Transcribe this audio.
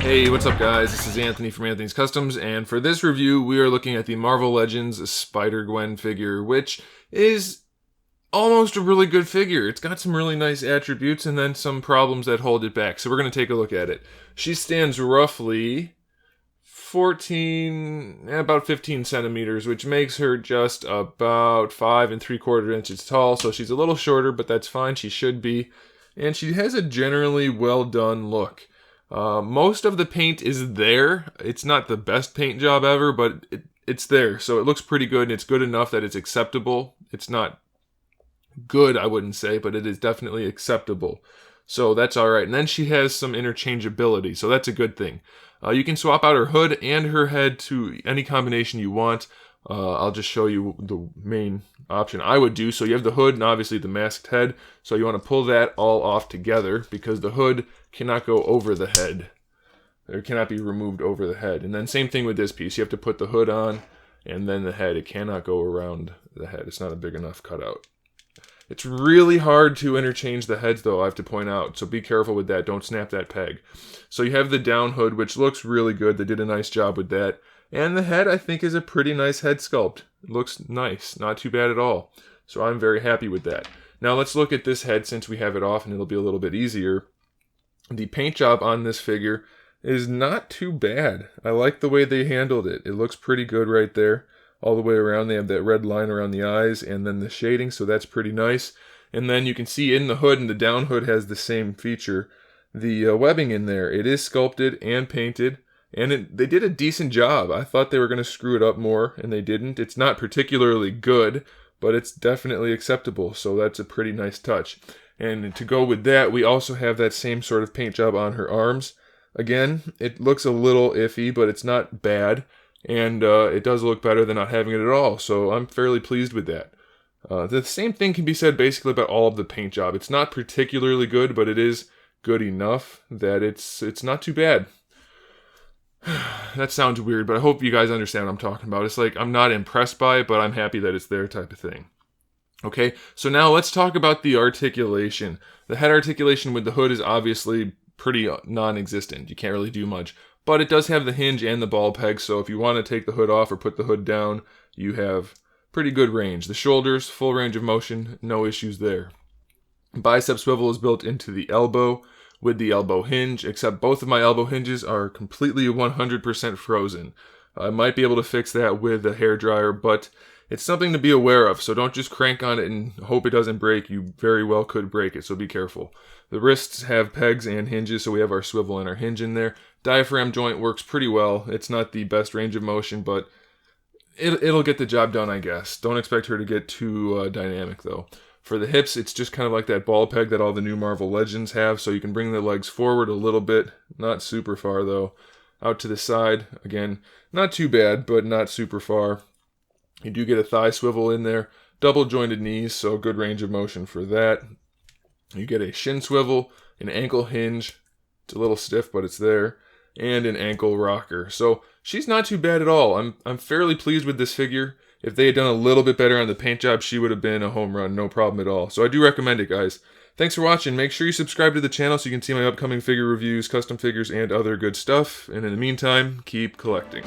Hey, what's up guys? This is Anthony from Anthony's Customs, and for this review we are looking at the Marvel Legends Spider-GWEN figure, which is almost a really good figure. It's got some really nice attributes and then some problems that hold it back, so we're going to take a look at it. She stands roughly about 15 centimeters, which makes her just about 5 3/4 inches tall, so she's a little shorter, but that's fine, she should be. And she has a generally well done look. Most of the paint is there. It's not the best paint job ever, but it's there, so it looks pretty good, and it's good enough that it's acceptable. It's not good, I wouldn't say, but it is definitely acceptable. So that's alright. And then she has some interchangeability, so that's a good thing. You can swap out her hood and her head to any combination you want. I'll just show you the main option I would do. So you have the hood and obviously the masked head. So you want to pull that all off together because the hood cannot go over the head. It cannot be removed over the head. And then same thing with this piece. You have to put the hood on and then the head. It cannot go around the head. It's not a big enough cutout. It's really hard to interchange the heads though, I have to point out. So be careful with that. Don't snap that peg. So you have the down hood, which looks really good. They did a nice job with that. And the head, I think, is a pretty nice head sculpt. It looks nice. Not too bad at all. So I'm very happy with that. Now let's look at this head since we have it off and it'll be a little bit easier. The paint job on this figure is not too bad. I like the way they handled it. It looks pretty good right there. All the way around, they have that red line around the eyes and then the shading, so that's pretty nice. And then you can see in the hood, and the down hood has the same feature. The webbing in there, it is sculpted and painted, and they did a decent job. I thought they were going to screw it up more, and they didn't. It's not particularly good, but it's definitely acceptable, so that's a pretty nice touch. And to go with that, we also have that same sort of paint job on her arms. Again, it looks a little iffy, but it's not bad. And it does look better than not having it at all, so I'm fairly pleased with that. The same thing can be said basically about all of the paint job. It's not particularly good, but it is good enough that it's not too bad. That sounds weird, but I hope you guys understand what I'm talking about. It's like I'm not impressed by it, but I'm happy that it's there type of thing. Okay, so now let's talk about the articulation. The head articulation with the hood is obviously pretty non-existent. You can't really do much. But it does have the hinge and the ball peg, so if you want to take the hood off or put the hood down, you have pretty good range. The shoulders, full range of motion, no issues there. Bicep swivel is built into the elbow with the elbow hinge, except both of my elbow hinges are completely 100% frozen. I might be able to fix that with a hairdryer, but it's something to be aware of, so don't just crank on it and hope it doesn't break. You very well could break it, so be careful. The wrists have pegs and hinges, so we have our swivel and our hinge in there. Diaphragm joint works pretty well. It's not the best range of motion, but it'll get the job done, I guess. Don't expect her to get too dynamic, though. For the hips, it's just kind of like that ball peg that all the new Marvel Legends have, so you can bring the legs forward a little bit. Not super far, though. Out to the side, again, not too bad, but not super far. You do get a thigh swivel in there. Double jointed knees, so good range of motion for that. You get a shin swivel, an ankle hinge. It's a little stiff, but it's there. And an ankle rocker. So she's not too bad at all. I'm fairly pleased with this figure. If they had done a little bit better on the paint job, she would have been a home run, no problem at all. So I do recommend it, guys. Thanks for watching. Make sure you subscribe to the channel so you can see my upcoming figure reviews, custom figures, and other good stuff. And in the meantime, keep collecting.